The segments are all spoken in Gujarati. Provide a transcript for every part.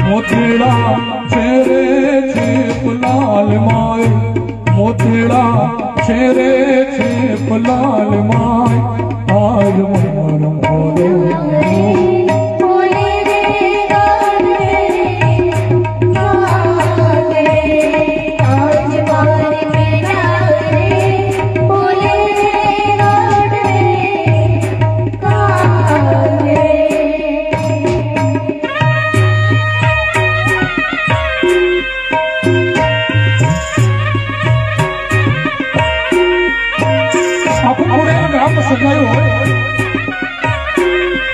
મોતીડા છેરે છે લાલ માય, મોતીડા છેરે છે લાલ માય, આજ મન મોરે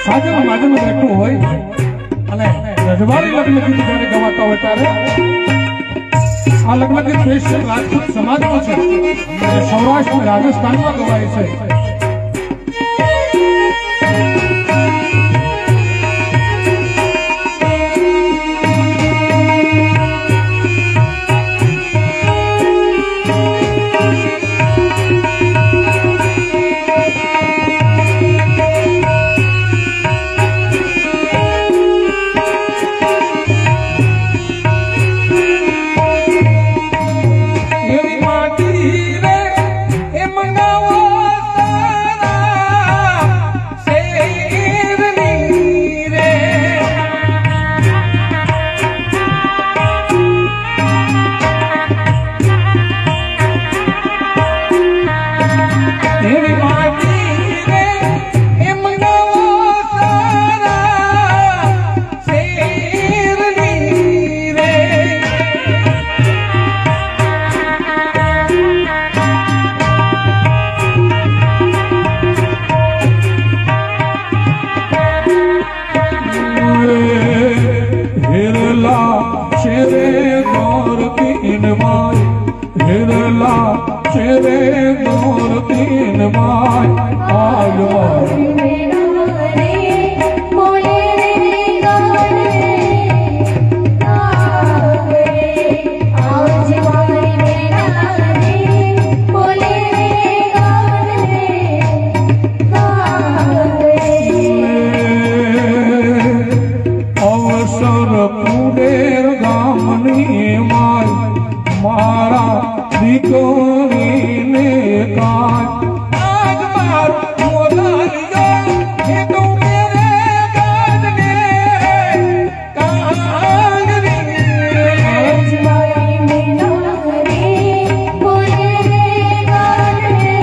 સાજન માજન બેઠું હોય અને રજવાડી લગ્ન ગીત જ્યારે ગવાતા હોય ત્યારે આ લગ્ન ગીત દેશ રાજપૂત સમાજનો છે, સૌરાષ્ટ્ર રાજસ્થાનમાં ગવાય છે. चेरे मोर तीन माय आज अवसर कुडेर गामनी माय मारा दीकोरी ने काय आज मार मोदालियो हे तो मेरे गाजने कांगरी आज मारी मीनारी बोले रे गाजने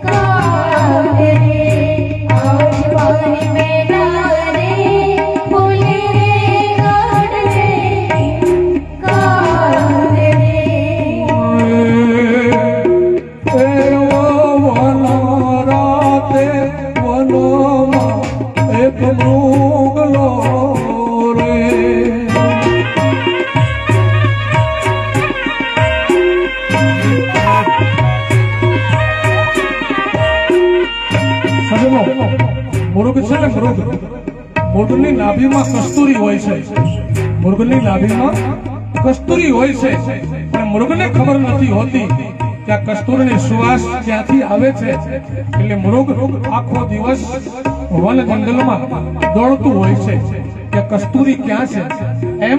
कांगरी आज मारी मीनारी बोले रे गाजने मुर्गनी नाभी में कस्तूरी होय छे, मुर्गनी नाभी में कस्तूरी होय छे पण मुर्गने खबर नहीं होती कि आ कस्तूरीनी सुवास क्यांथी आवे छे। એટલે મૃગ આખો દિવસ વન જંગલમાં દોડતું હોય છે કે કસ્તુરી ક્યાં છે। એમ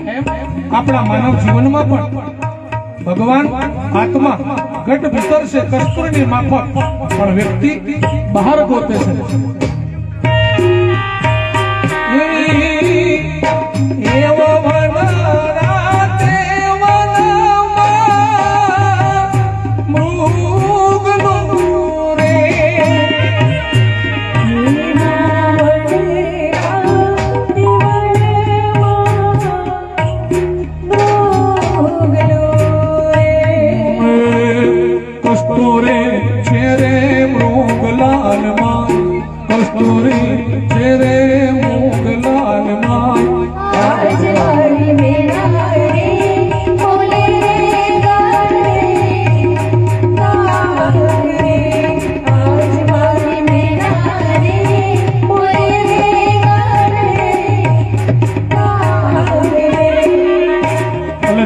આપણા માનવ જીવનમાં પણ ભગવાન આત્મા ગઢ ભીતર છે કસ્તુરીની માફક, પણ વ્યક્તિ બહાર ગોતે છે।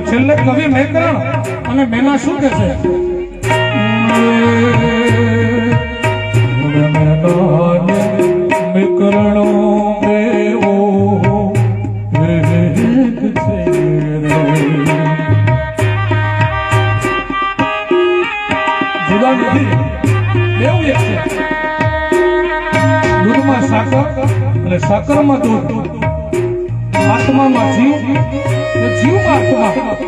છેલ્લે કવિ મેકરણ અને મેના શું કહે છે? સાકર અને સાકરમાં દૂધ, આત્મામાં જીવ અને જીવમાં આત્મા.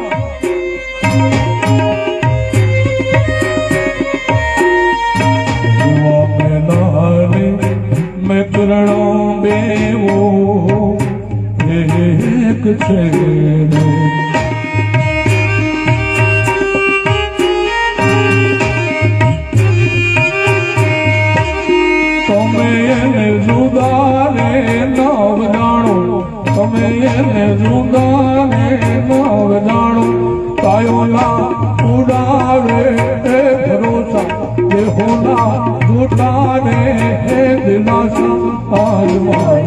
મેં કરણો બેવો એક છે તમે એને જુદાને નવ જાણો, તમે એને જુદાને નવ જાણો. કાયોના ઉડાવે એ ભરોસા, દેહોના જૂઠાને એ દિલાસા. આજમાં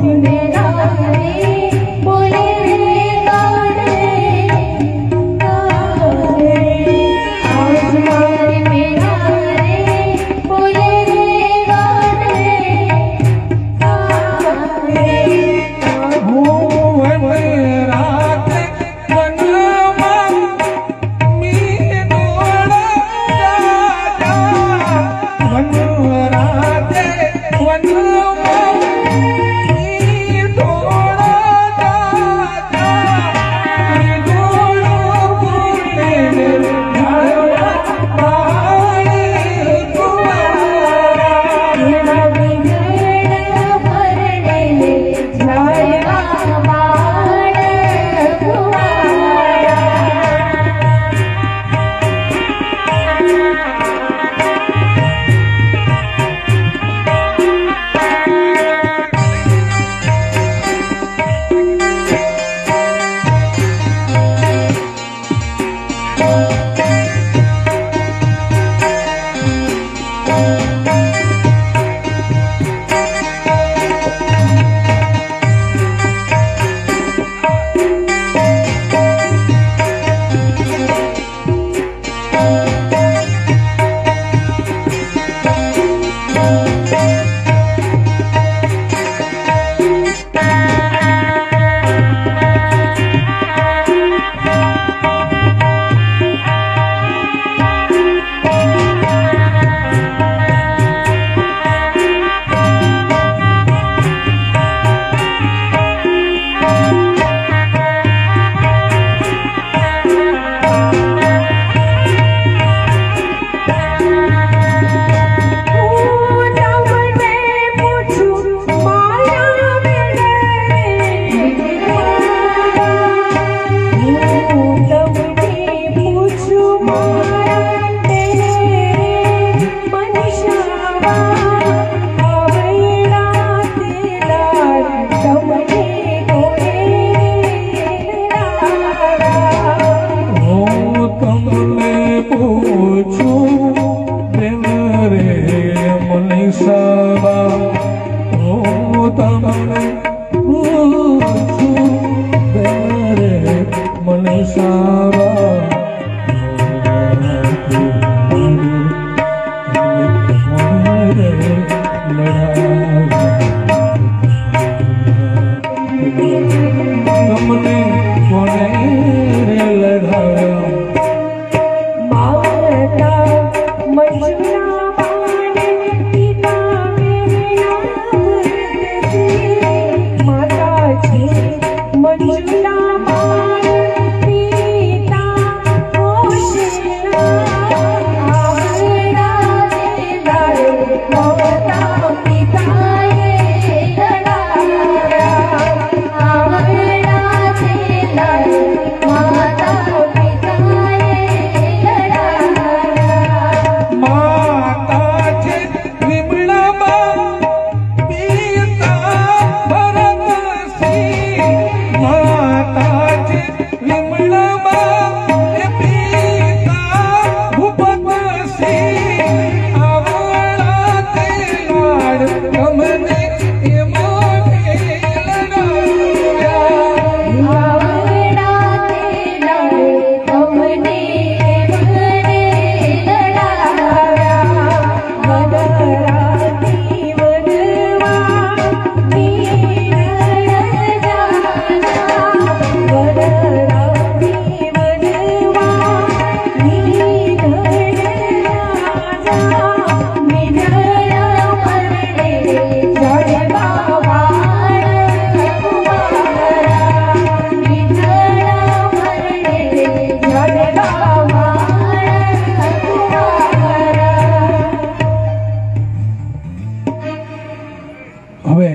હવે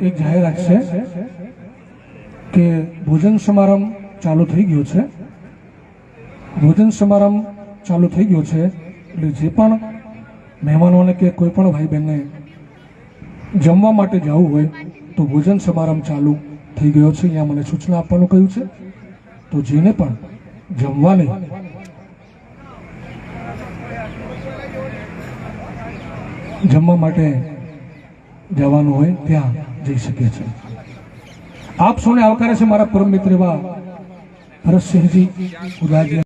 એક જાહેરાત છે કે ભોજન સમારંભ ચાલુ થઈ ગયો છે. ભોજન સમારંભ ચાલુ થઈ ગયો છે એટલે જે પણ મહેમાનોને કે કોઈ પણ ભાઈ બહેનને જમવા માટે જવું હોય તો ભોજન સમારંભ ચાલુ થઈ ગયો છે. અહીંયા મને સૂચના આપવાનું કહ્યું છે. તો જેને પણ જમવાની જમવા માટે જવાનું હોય ત્યાં જઈ શકે છે. આપ સૌને આવકારે છે મારા પરમ મિત્ર એવા ભરતસિંહજી ઉદાજી.